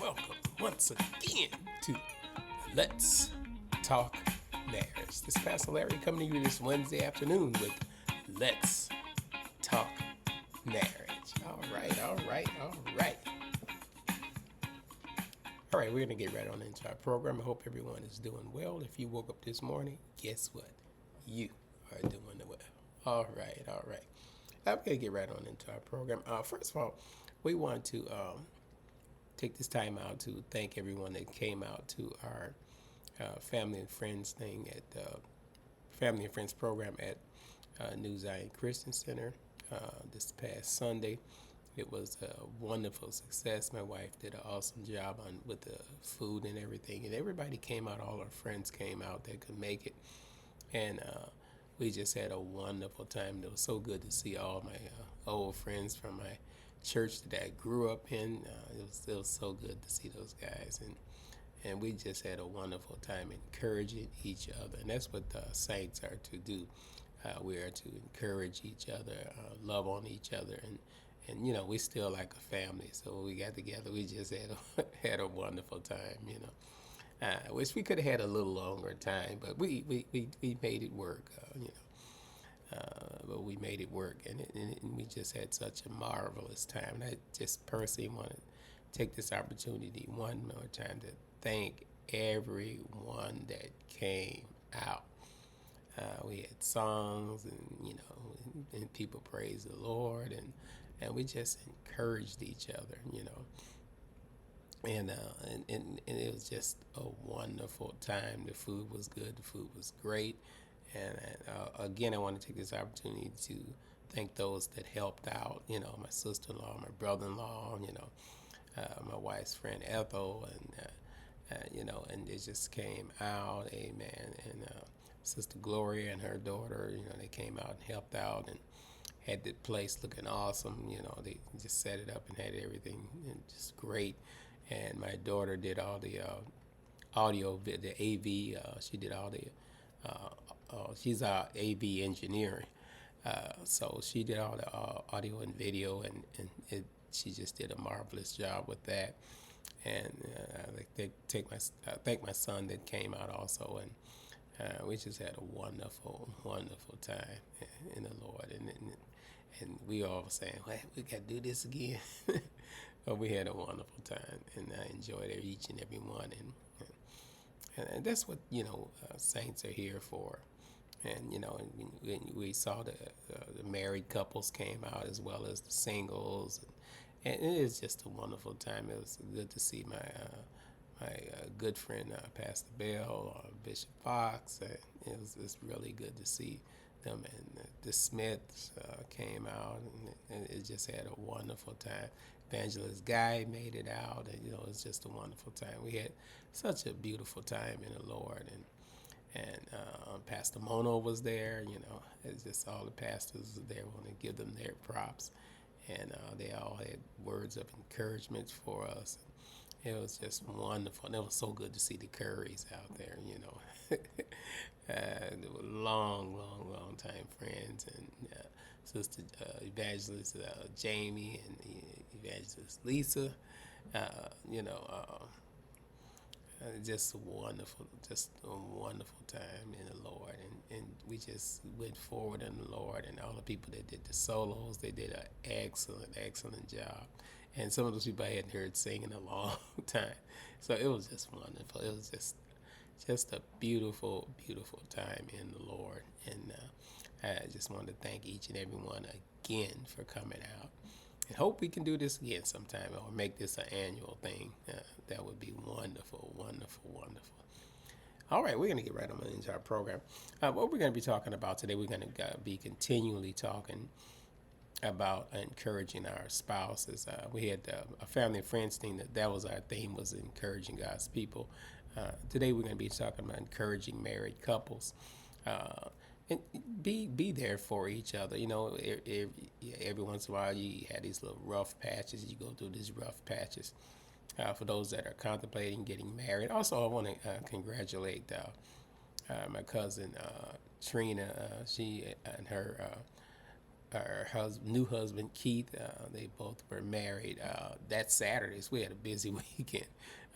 welcome once again to Let's Talk Marriage. This is Pastor Larry coming to you this Wednesday afternoon with Let's Talk Marriage. All right, all right, all right. All right, we're going to get right on into our program. I hope everyone is doing well. If you woke up this morning, guess what? You are doing well. All right, all right. I'm going to get right on into our program. First of all, we want to take this time out to thank everyone that came out to our family and friends thing at family and friends program at New Zion Christian Center this past Sunday. It was a wonderful success. My wife did an awesome job on with the food and everything, and everybody came out. All our friends came out that could make it, and we just had a wonderful time. It was so good to see all my old friends from my church that I grew up in. It was so good to see those guys, and we just had a wonderful time encouraging each other, and that's what the saints are to do. We are to encourage each other, love on each other, and you know we still like a family. So when we got together, we just had had a wonderful time. I wish we could have had a little longer time, but we made it work. But we made it work, and we just had such a marvelous time. And I just personally want to take this opportunity one more time to thank everyone that came out. We had songs, and and people praised the Lord, and we just encouraged each other, and it was just a wonderful time. The food was good, the food was great, and again, I want to take this opportunity to thank those that helped out. My sister-in-law, my brother-in-law, my wife's friend Ethel, and it just came out, amen. And Sister Gloria and her daughter, they came out and helped out and had the place looking awesome. They just set it up and had everything and just great. And my daughter did all the audio, the AV. She did all the. She's our AV engineer, so she did all the audio and video, and she just did a marvelous job with that. And thank my son that came out also, and we just had a wonderful, wonderful time in the Lord, and we all were saying, well, we got to do this again. But we had a wonderful time, and I enjoyed each and every one, and that's what saints are here for. And and we saw the married couples came out as well as the singles, and it is just a wonderful time. It was good to see my good friend Pastor Bell, Bishop Fox. It's really good to see them, and the Smiths came out, and it just had a wonderful time. Evangelist Guy made it out, and it was just a wonderful time. We had such a beautiful time in the Lord, and Pastor Mono was there. It's just all the pastors there. Want to give them their props, and they all had words of encouragement for us. It was just wonderful, and it was so good to see the Currys out there. They were long, long, long time friends, and Sister Evangelist Jamie and Evangelist Lisa. Uh, you know, uh, just a wonderful time in the Lord, and we just went forward in the Lord, and all the people that did the solos, they did an excellent, excellent job, and some of those people I hadn't heard sing in a long time, so it was just wonderful. It was just a beautiful, beautiful time in the Lord, and I just want to thank each and every one again for coming out. And hope we can do this again sometime or make this an annual thing. That would be wonderful, wonderful, wonderful. All right, we're going to get right on into our program. What we're going to be talking about today, we're going to be continually talking about encouraging our spouses. We had a family and friends thing that was our theme, was encouraging God's people. Today we're going to be talking about encouraging married couples. And be there for each other. Every once in a while you had these little rough patches. You go through these rough patches. For those that are contemplating getting married. Also, I want to congratulate my cousin Trina. She and her new husband Keith. They both were married that Saturday. So we had a busy weekend.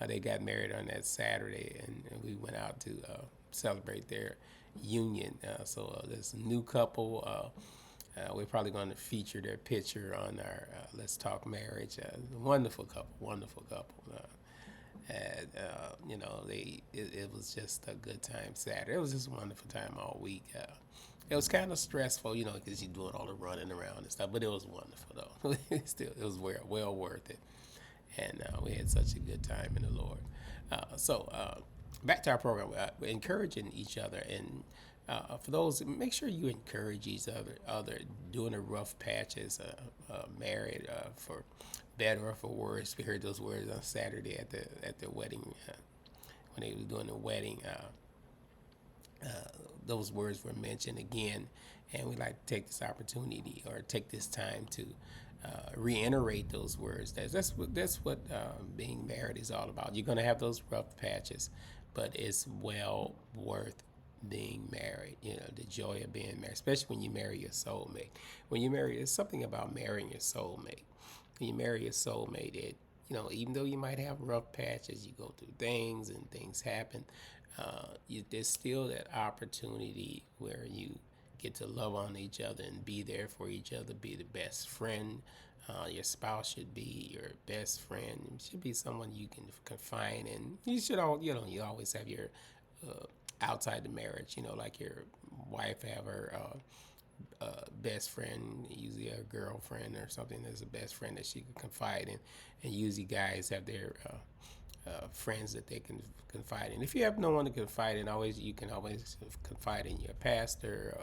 They got married on that Saturday, and we went out to celebrate their union. So this new couple. We're probably going to feature their picture on our Let's Talk Marriage. Wonderful couple, wonderful couple. And it was just a good time Saturday. It was just a wonderful time all week. It was kind of stressful, because you're doing all the running around and stuff, but it was wonderful though. It was well worth it, and we had such a good time in the Lord. Back to our program, we're encouraging each other, and for those, make sure you encourage each other during the rough patches, married, for better or for worse. We heard those words on Saturday at the wedding, when they were doing the wedding. Those words were mentioned again, and we'd like to take this opportunity or take this time to reiterate those words. That's what being married is all about. You're going to have those rough patches, but it's well worth being married. The joy of being married, especially when you marry your soulmate. When you marry, it's something about marrying your soulmate. When you marry your soulmate, even though you might have rough patches, you go through things and things happen. There's still that opportunity where you get to love on each other and be there for each other, be the best friend. Your spouse should be your best friend. It should be someone you can confide in. You should you always have your outside the marriage, like your wife have her best friend, usually a girlfriend or something that's a best friend that she can confide in, and usually guys have their friends that they can confide in. If you have no one to confide in, you can always confide in your pastor.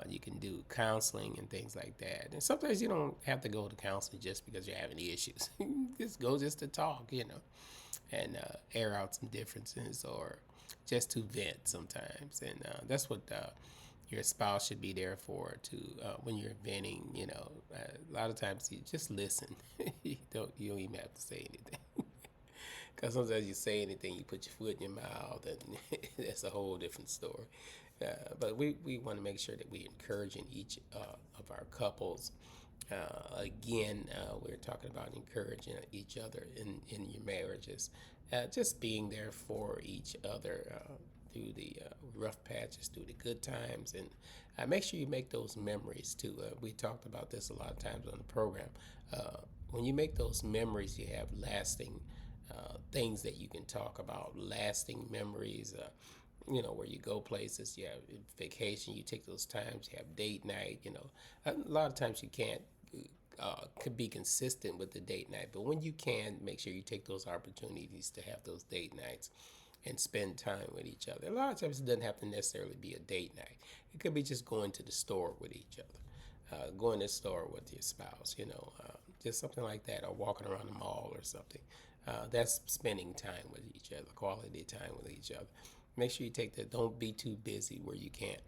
You can do counseling and things like that. And sometimes you don't have to go to counseling just because you're having issues. Just go just to talk, and air out some differences or just to vent sometimes. And that's what your spouse should be there for, to when you're venting. A lot of times you just listen. You don't even have to say anything. Because sometimes you say anything, you put your foot in your mouth, and that's a whole different story. But we want to make sure that we're encouraging each of our couples. Again, we're talking about encouraging each other in your marriages. Just being there for each other through the rough patches, through the good times, and make sure you make those memories too. We talked about this a lot of times on the program. When you make those memories, you have lasting things that you can talk about, lasting memories. Where you go places, you have vacation, you take those times, you have date night. A lot of times you can't could be consistent with the date night, but when you can, make sure you take those opportunities to have those date nights and spend time with each other. A lot of times it doesn't have to necessarily be a date night. It could be just going to the store with each other, going to the store with your spouse, just something like that, or walking around the mall or something. That's spending time with each other, quality time with each other. Make sure you take that. Don't be too busy where you can't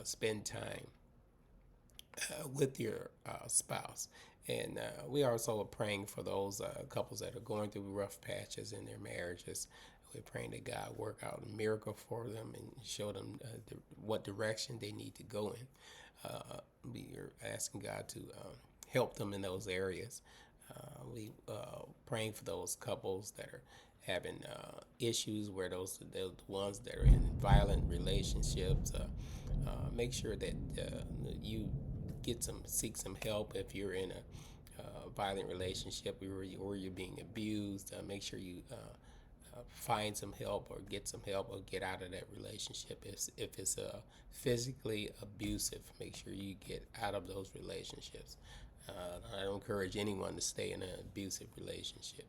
spend time with your spouse. And we also are praying for those couples that are going through rough patches in their marriages. We're praying that God work out a miracle for them and show them what direction they need to go in. We are asking God to help them in those areas. We praying for those couples that are having issues, where the ones that are in violent relationships. Make sure that you seek some help if you're in a violent relationship or you're being abused. Make sure you find some help or get some help or get out of that relationship. If it's physically abusive, make sure you get out of those relationships. I don't encourage anyone to stay in an abusive relationship.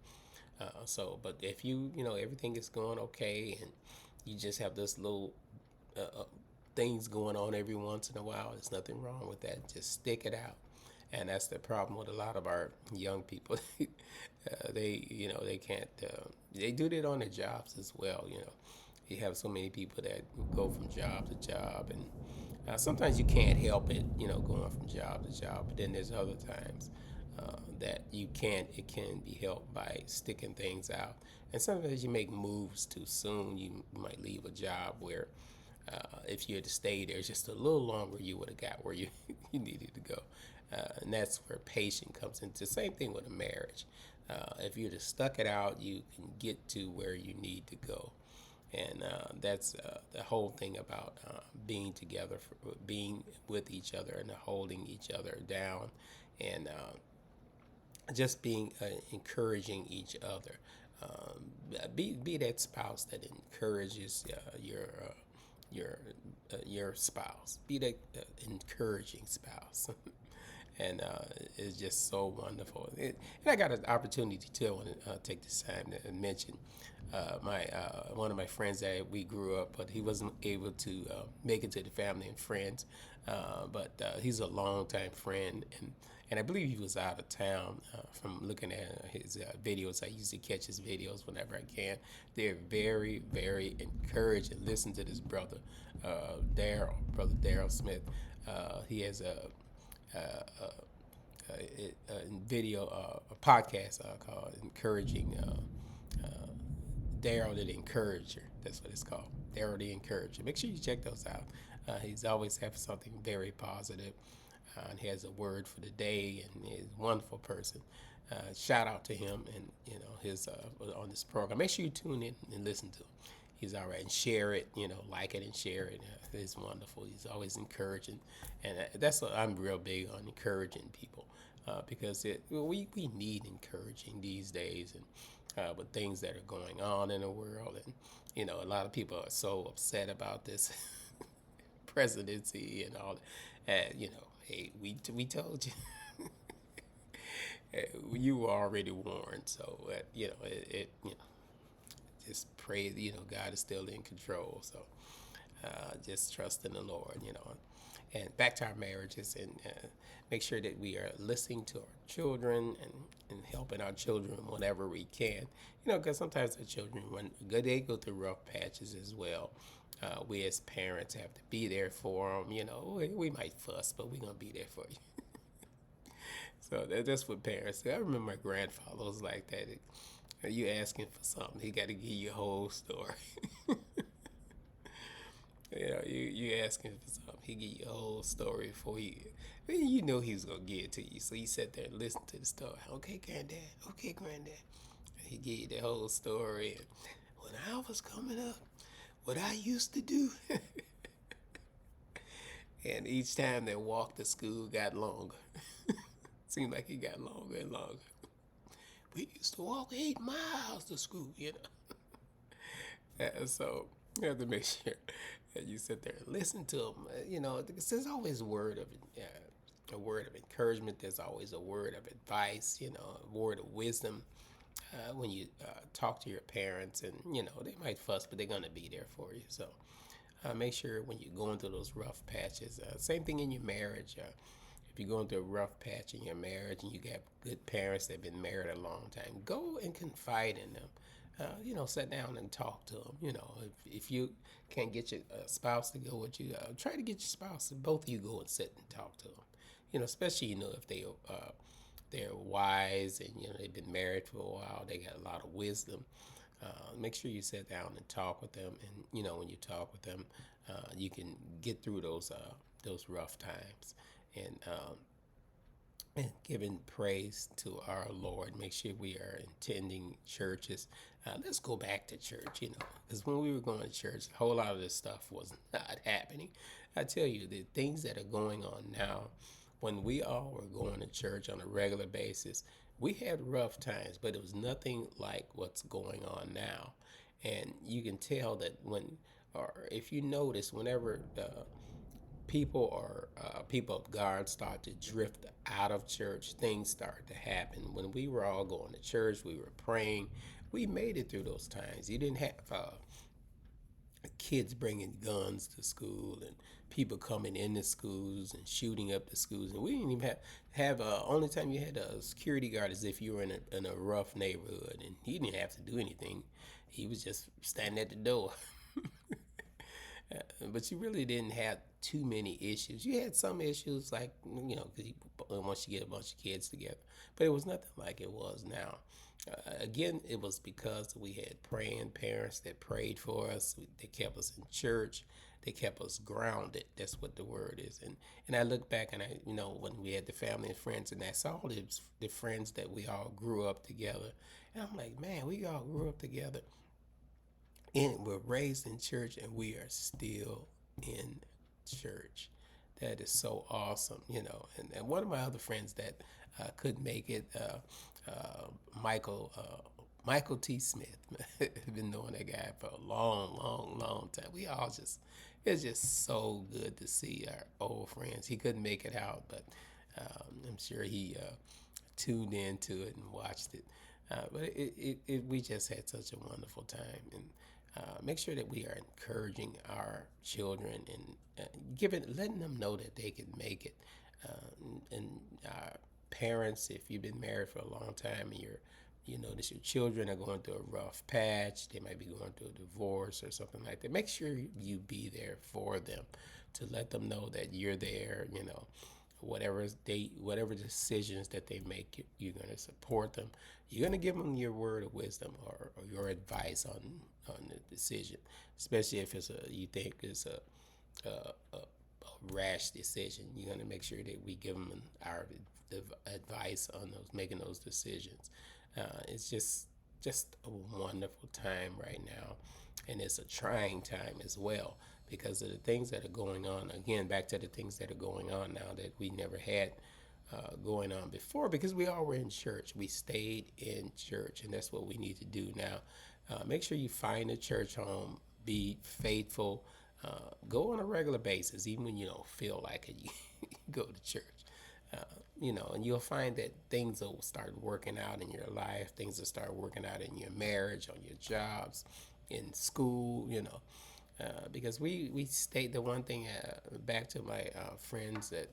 But if everything is going okay and you just have this little things going on every once in a while, there's nothing wrong with that. Just stick it out. And that's the problem with a lot of our young people. They can't. They do that on their jobs as well. You have so many people that go from job to job, and sometimes you can't help it. Going from job to job. But then there's other times that you can't. It can be helped by sticking things out. And sometimes you make moves too soon. You might leave a job where If you had stayed there just a little longer, you would have got where you, you needed to go. And that's where patience comes into. Same thing with a marriage. If you'd have stuck it out, you can get to where you need to go. And that's the whole thing about being together, being with each other, and holding each other down, and just being encouraging each other. Be that spouse that encourages your your spouse. Be that encouraging spouse. And it's just so wonderful. And I got an opportunity too. I want to take this time to mention my one of my friends that we grew up, but he wasn't able to make it to the family and friends. But he's a longtime friend, and I believe he was out of town. From looking at his videos, I usually catch his videos whenever I can. They're very, very encouraging. Listen to this brother, brother Daryl Smith. He has a video, a podcast called "Encouraging." Daryl the Encourager. That's what it's called. Daryl the Encourager. Make sure you check those out. He's always have something very positive. And he has a word for the day, and he's a wonderful person. Shout out to him and his on this program. Make sure you tune in and listen to him. He's all right, and share it. Like it and share it. It's wonderful. He's always encouraging, and that's what I'm real big on, encouraging people, because we need encouraging these days, and with things that are going on in the world, and a lot of people are so upset about this presidency and all that. Hey, we told you. You were already warned, so just pray. God is still in control. So just trust in the Lord. And back to our marriages, and make sure that we are listening to our children, and helping our children whenever we can. Because sometimes the children, when they go through rough patches as well. We as parents have to be there for them. We might fuss, but we're gonna be there for you. So that's what parents do. I remember my grandfather was like that. You asking for something, he got to give you a whole story. You asking for something, he give you a whole story before he's gonna give it to you. So you sit there and listen to the story. Okay, granddad. Okay, granddad. And he give you the whole story. And when I was coming up, what I used to do. And each time they walked to school got longer. Seemed like it got longer and longer. We used to walk 8 miles to school. So you have to make sure that you sit there and listen to them. Because there's always a word of encouragement. There's always a word of advice. A word of wisdom. When you talk to your parents, and they might fuss, but they're gonna be there for you. So make sure when you're going through those rough patches. Same thing in your marriage. If you're going through a rough patch in your marriage and you got good parents that have been married a long time, go and confide in them. Sit down and talk to them. If you can't get your spouse to go with you, try to get your spouse. Both of you go and sit and talk to them. Especially if they're wise, and they've been married for a while. They got a lot of wisdom. Make sure you sit down and talk with them, and when you talk with them, you can get through those rough times, and giving praise to our Lord. Make sure we are attending churches. Let's go back to church, because when we were going to church, a whole lot of this stuff was not happening. I tell you, the things that are going on now, when we all were going to church on a regular basis, we had rough times, but it was nothing like what's going on now. And you can tell that or if you notice, whenever people of God start to drift out of church, things start to happen. When we were all going to church, we were praying. We made it through those times. You didn't have kids bringing guns to school, and people coming into schools and shooting up the schools. And we didn't even have only time you had a security guard is if you were in a rough neighborhood, and he didn't have to do anything. He was just standing at the door. But you really didn't have too many issues. You had some issues, like, 'cause once you get a bunch of kids together, but it was nothing like it was now. Again, it was because we had praying parents that prayed for us. They kept us in church. They kept us grounded. That's what the word is. And I look back and when we had the family and friends, and I saw the friends that we all grew up together, and I'm like, man, we all grew up together and we're raised in church and we are still in church. That is so awesome. And one of my other friends that couldn't make it, Michael, Michael T. Smith. I've been knowing that guy for a long, long, long time. It's just so good to see our old friends. He couldn't make it out, but I'm sure he tuned into it and watched it. But we just had such a wonderful time. And make sure that we are encouraging our children and letting them know that they can make it. And parents, if you've been married for a long time and you notice your children are going through a rough patch, they might be going through a divorce or something like that. Make sure you be there for them to let them know that you're there. Whatever decisions that they make, you're going to support them. You're going to give them your word of wisdom or your advice on the decision, especially if you think it's a rash decision. You're going to make sure that we give them our advice on making those decisions. It's just a wonderful time right now, and it's a trying time as well because of the things that are going on. Again, back to the things that are going on now that we never had going on before, because we all were in church. We stayed in church, and that's what we need to do now. Make sure you find a church home, be faithful, go on a regular basis, even when you don't feel like it. You go to church. And you'll find that things will start working out in your life. Things will start working out in your marriage, on your jobs, in school. Because we state the one thing, back to my friends that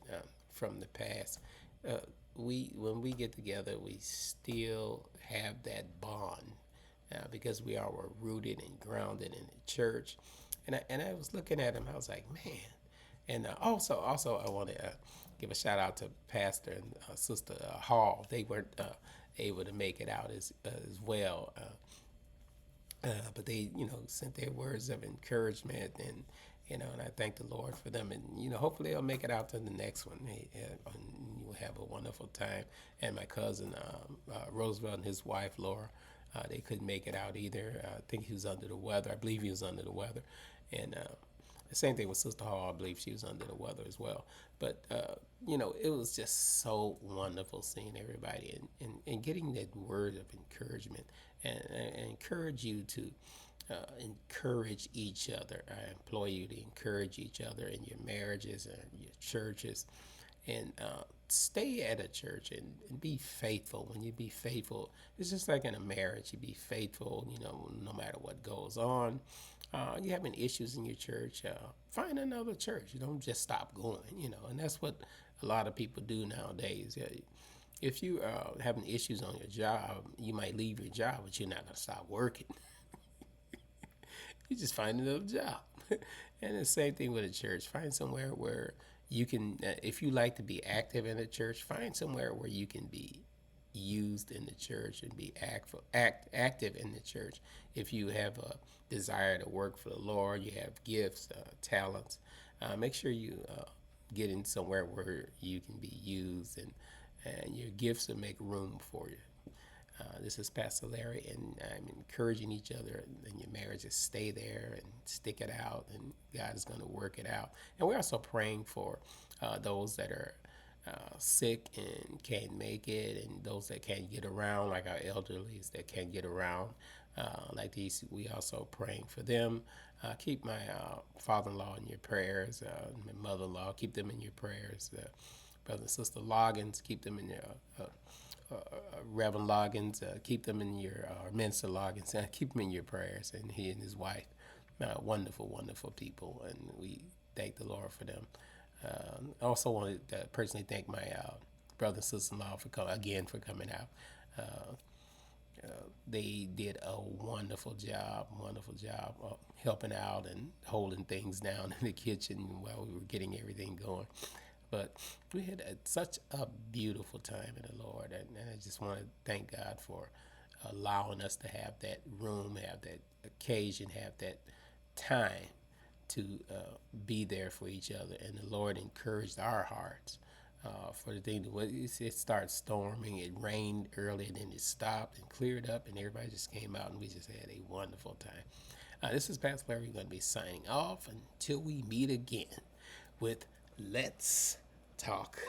from the past. When we get together, we still have that bond because we all were rooted and grounded in the church. And I was looking at him, I was like, man. And also, I want to give a shout out to Pastor and Sister Hall. They weren't able to make it out as well, but they, sent their words of encouragement, and I thank the Lord for them. And hopefully they'll make it out to the next one. And you'll have a wonderful time. And my cousin Roosevelt and his wife Laura, they couldn't make it out either. I think he was under the weather. I believe he was under the weather, and the same thing with Sister Hall. I believe she was under the weather as well. But, it was just so wonderful seeing everybody and getting that word of encouragement. And I encourage you to encourage each other. I implore you to encourage each other in your marriages and your churches. And stay at a church and be faithful. When you be faithful, it's just like in a marriage. You be faithful, no matter what goes on. You having issues in your church, find another church. You don't just stop going, and that's what a lot of people do nowadays. If you are having issues on your job, you might leave your job, but you're not going to stop working. You just find another job. And the same thing with a church. Find somewhere where you can, if you like to be active in a church, find somewhere where you can be used in the church and be active in the church. If you have a desire to work for the Lord, you have gifts, talents, make sure you get in somewhere where you can be used, and your gifts will make room for you. This is Pastor Larry, and I'm encouraging each other in your marriage to stay there and stick it out, and God is going to work it out. And we're also praying for those that are sick and can't make it, and those that can't get around, like our elderlies that can't get around. Like these, we also praying for them. Keep my father-in-law in your prayers, my mother-in-law, keep them in your prayers. Brother and Sister Loggins, keep them in your Reverend Loggins, keep them in your Minister Loggins, keep them in your prayers, and he and his wife, wonderful, wonderful people, and we thank the Lord for them. I also want to personally thank my brother and sister-in-law for coming out. They did a wonderful job helping out and holding things down in the kitchen while we were getting everything going. But we had such a beautiful time in the Lord, and I just want to thank God for allowing us to have that room, have that occasion, have that time to be there for each other. And the Lord encouraged our hearts for the thing. It started storming. It rained early, and then it stopped and cleared up, and everybody just came out, and we just had a wonderful time. This is Pastor Larry. We're going to be signing off until we meet again with Let's Talk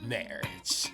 Marriage.